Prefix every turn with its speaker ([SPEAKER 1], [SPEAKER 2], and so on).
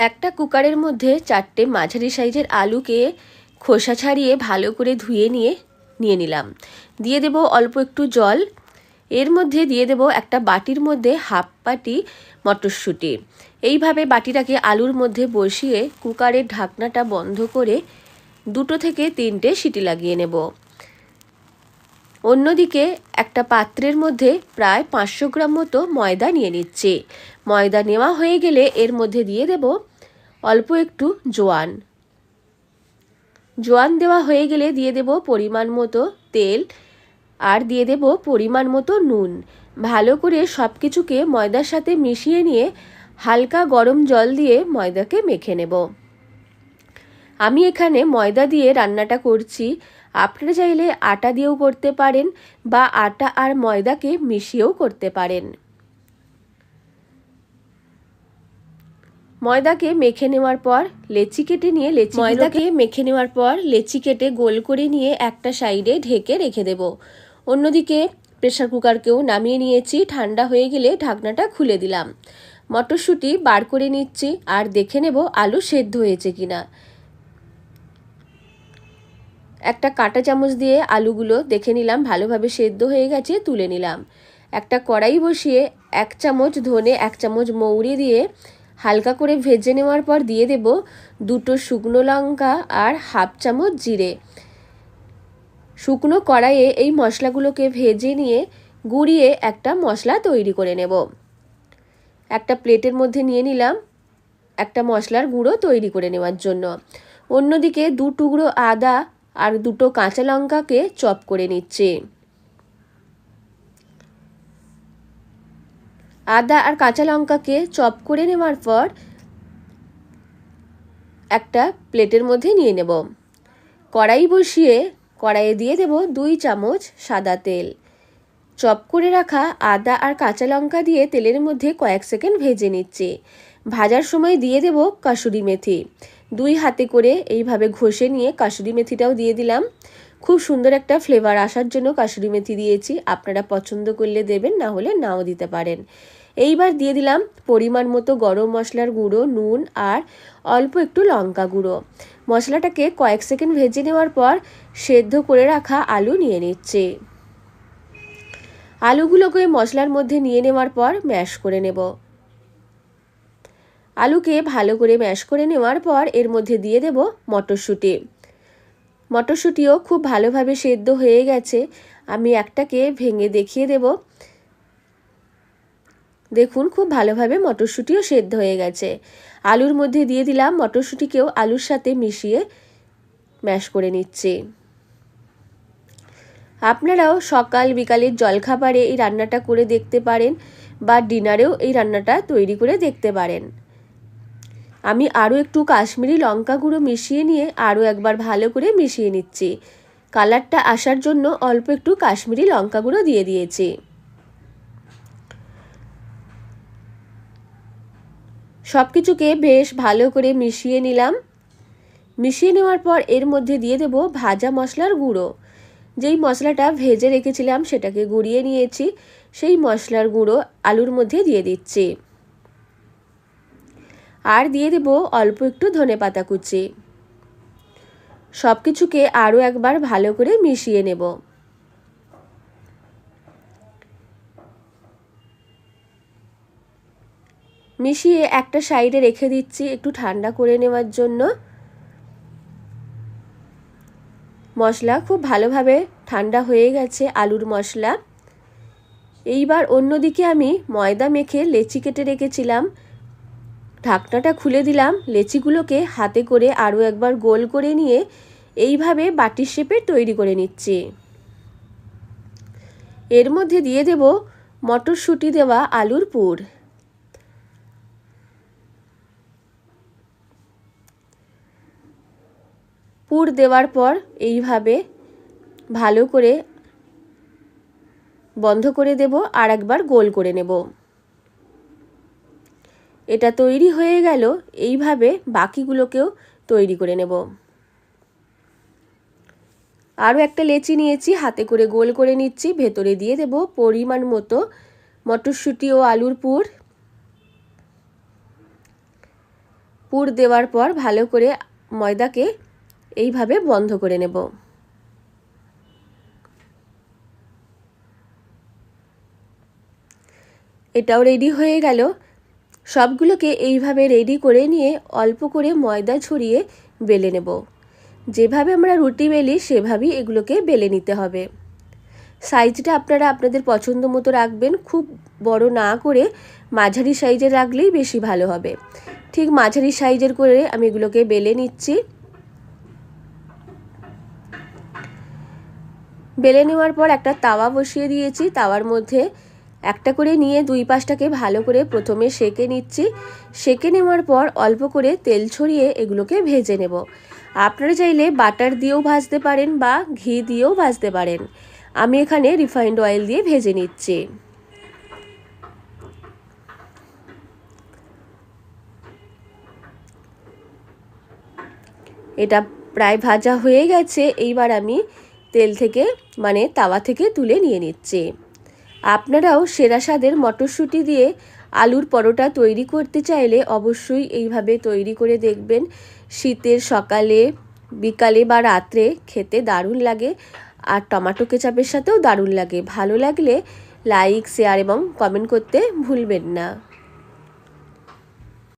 [SPEAKER 1] একটা কুকারের মধ্যে 4টে মাঝারি সাইজের আলুকে খোসা ছাড়িয়ে ভালো করে ধুয়ে নিয়ে নিলাম। দিয়ে দেব অল্প একটু জল। এর মধ্যে দিয়ে দেব একটা বাটির মধ্যে হাফ বাটি মটরশুঁটি। এইভাবে বাটিটাকে আলুর মধ্যে বসিয়ে কুকারের ঢাকনাটা বন্ধ করে 2 থেকে 3টে সিটি লাগিয়ে নেব। অন্যদিকে একটা পাত্রের মধ্যে প্রায় 500 গ্রাম মতো ময়দা নিয়ে নিচ্ছি। ময়দা নেওয়া হয়ে গেলে এর মধ্যে দিয়ে দেব অল্প একটু জোয়ান। জোয়ান দেওয়া হয়ে গেলে দিয়ে দেব পরিমাণ মতো তেল আর দিয়ে দেব পরিমাণ মতো নুন। ভালো করে সব কিছুকে ময়দার সাথে মিশিয়ে নিয়ে হালকা গরম জল দিয়ে ময়দাকে মেখে নেব। আমি এখানে ময়দা দিয়ে রান্নাটা করছি। আপনারা চাইলে আটা দিয়েও করতে পারেন বা আটা আর ময়দাকে মিশিয়েও করতে পারেন। ময়দাকে মেখে নেওয়ার পর লেচি কেটে নিয়ে ময়দাকে মেখে নেওয়ার পর লেচি কেটে গোল করে নিয়ে একটা সাইডে ঢেকে রেখে দেব। অন্যদিকে প্রেসার কুকারকেও নামিয়ে নিয়েছি। ঠান্ডা হয়ে গেলে ঢাকনাটা খুলে দিলাম। মটরশুঁটি বার করে নিচ্ছি আর দেখে নেব আলু সেদ্ধ হয়েছে কিনা। একটা কাঁটা চামচ দিয়ে আলুগুলো দেখে নিলাম ভালোভাবে সেদ্ধ হয়ে গেছে, তুলে নিলাম। একটা কড়াই বসিয়ে 1 চামচ ধনে 1 চামচ মৌরি দিয়ে হালকা করে ভেজে নেওয়ার পর দিয়ে দেব 2টো শুকনো লঙ্কা আর হাফ চামচ জিরে। শুকনো কড়াইয়ে এই মশলাগুলোকে ভেজে নিয়ে গুঁড়িয়ে একটা মশলা তৈরি করে নেব। একটা প্লেটের মধ্যে নিয়ে নিলাম একটা মশলার গুঁড়ো তৈরি করে নেওয়ার জন্য। অন্যদিকে 2 টুকরো আদা আর 2টো কাঁচা লঙ্কাকে চপ করে নিচ্ছি। আদা আর কাঁচা লঙ্কাকে চপ করে নেওয়ার পর একটা প্লেটের মধ্যে নিয়ে নেব। কড়াই বসিয়ে কড়াইয়ে দিয়ে দেব 2 চামচ সাদা তেল। চপ করে রাখা আদা আর কাঁচা লঙ্কা দিয়ে তেলের মধ্যে কয়েক সেকেন্ড ভেজে নিচ্ছি। ভাজার সময় দিয়ে দেব কাসুরি মেথি। 2 হাতে করে এইভাবে ঘষে নিয়ে কাসুরি মেথিটাও দিয়ে দিলাম। খুব সুন্দর একটা ফ্লেভার আসার জন্য কাসুরি মেথি দিয়েছি। আপনারা পছন্দ করলে দেবেন, না হলে নাও দিতে পারেন। এইবার দিয়ে দিলাম পরিমাণ মতো গরম মশলার গুঁড়ো, নুন আর অল্প একটু লঙ্কা গুঁড়ো। মশলাটাকে কয়েক সেকেন্ড ভেজে নেওয়ার পর সেদ্ধ করে রাখা আলু নিয়ে নিচ্ছি। আলুগুলোকে মশলার মধ্যে নিয়ে নেওয়ার পর ম্যাশ করে নেব। আলুকে ভালো করে ম্যাশ করে নেওয়ার পর এর মধ্যে দিয়ে দেব মটরশুঁটি। মটরশুঁটিও খুব ভালোভাবে সেদ্ধ হয়ে গেছে। আমি একটাকে ভেঙে দেখিয়ে দেব। দেখুন খুব ভালোভাবে মটরশুঁটিও সেদ্ধ হয়ে গেছে। আলুর মধ্যে দিয়ে দিলাম মটরশুঁটিকেও আলুর সাথে মিশিয়ে ম্যাশ করে নিচ্ছি। আপনারাও সকাল বিকালের জলখাবারে এই রান্নাটা করে দেখতে পারেন বা ডিনারেও এই রান্নাটা তৈরি করে দেখতে পারেন। আমি আরও একটু কাশ্মীরি লঙ্কা গুঁড়ো মিশিয়ে নিয়ে আরও একবার ভালো করে মিশিয়ে নিচ্ছি। কালারটা আসার জন্য অল্প একটু কাশ্মীরি লঙ্কা গুঁড়ো দিয়ে দিয়েছি। সব কিছুকে বেশ ভালো করে মিশিয়ে নিলাম। মিশিয়ে নেওয়ার পর এর মধ্যে দিয়ে দেব ভাজা মশলার গুঁড়ো। যেই মশলাটা ভেজে রেখেছিলাম সেটাকে গুঁড়িয়ে নিয়েছি, সেই মশলার গুঁড়ো আলুর মধ্যে দিয়ে দিচ্ছি। আর দিয়ে দেব অল্প একটু ধনেপাতা কুচি। সব কিছুকে আরও একবার ভালো করে মিশিয়ে নেব। মিশিয়ে একটা সাইডে রেখে দিচ্ছি একটু ঠান্ডা করে নেওয়ার জন্য। মশলা খুব ভালোভাবে ঠান্ডা হয়ে গেছে, আলুর মশলা। এইবার অন্যদিকে আমি ময়দা মেখে লেচি কেটে রেখেছিলাম। ঢাকনাটা খুলে দিলাম। লেচিগুলোকে হাতে করে আরও একবার গোল করে নিয়ে এইভাবে বাটির শেপে তৈরি করে নিচ্ছি। এর মধ্যে দিয়ে দেব মটরশুঁটি দেওয়া আলুর পুর। পুর দেওয়ার পর এইভাবে ভালো করে বন্ধ করে দেব আর একবার গোল করে নেব। এটা তৈরি হয়ে গেল। এইভাবে বাকিগুলোকেও তৈরি করে নেব। আরও একটা লেচি নিয়েছি, হাতে করে গোল করে নিচ্ছি। ভেতরে দিয়ে দেব পরিমাণ মতো মটরশুঁটি ও আলুর পুর। পুর দেওয়ার পর ভালো করে ময়দাকে এইভাবে বন্ধ করে নেব। এটাও রেডি হয়ে গেল। সবগুলোকে এইভাবে রেডি করে নিয়ে অল্প করে ময়দা ছড়িয়ে বেলে নেব। যেভাবে আমরা রুটি বেলি সেভাবেই এগুলোকে বেলে নিতে হবে। সাইজটা আপনারা আপনাদের পছন্দ মতো রাখবেন, খুব বড় না করে মাঝারি সাইজের রাখলেই বেশি ভালো হবে। ঠিক মাঝারি সাইজের করে আমি এগুলোকে বেলে নিচ্ছি। বেলে নেওয়ার পর একটা তাওয়া বসিয়ে দিয়েছি। তাওয়ার মধ্যে একটা করে নিয়ে দুই পাশটাকে ভালো করে প্রথমে সেঁকে নিচ্ছি। সেঁকে নেওয়ার পর অল্প করে তেল ছড়িয়ে এগুলোকে ভেজে নেব। আপনারা চাইলে বাটার দিয়েও ভাজতে পারেন বা ঘি দিয়েও ভাজতে পারেন। আমি এখানে রিফাইন্ড অয়েল দিয়ে ভেজে নিচ্ছি। এটা প্রায় ভাজা হয়ে গেছে। এইবার আমি তেল থেকে তাওয়া থেকে তুলে নিয়ে নিচ্ছি। আপনারাও সেরা স্বাদের মটরশুঁটি দিয়ে আলুর পরোটা তৈরি করতে চাইলে অবশ্যই এইভাবে তৈরি করে দেখবেন। শীতের সকালে, বিকালে বা রাত্রে খেতে দারুণ লাগে, আর টমেটো কেচাপের সাথেও দারুণ লাগে। ভালো লাগলে লাইক, শেয়ার এবং কমেন্ট করতে ভুলবেন না।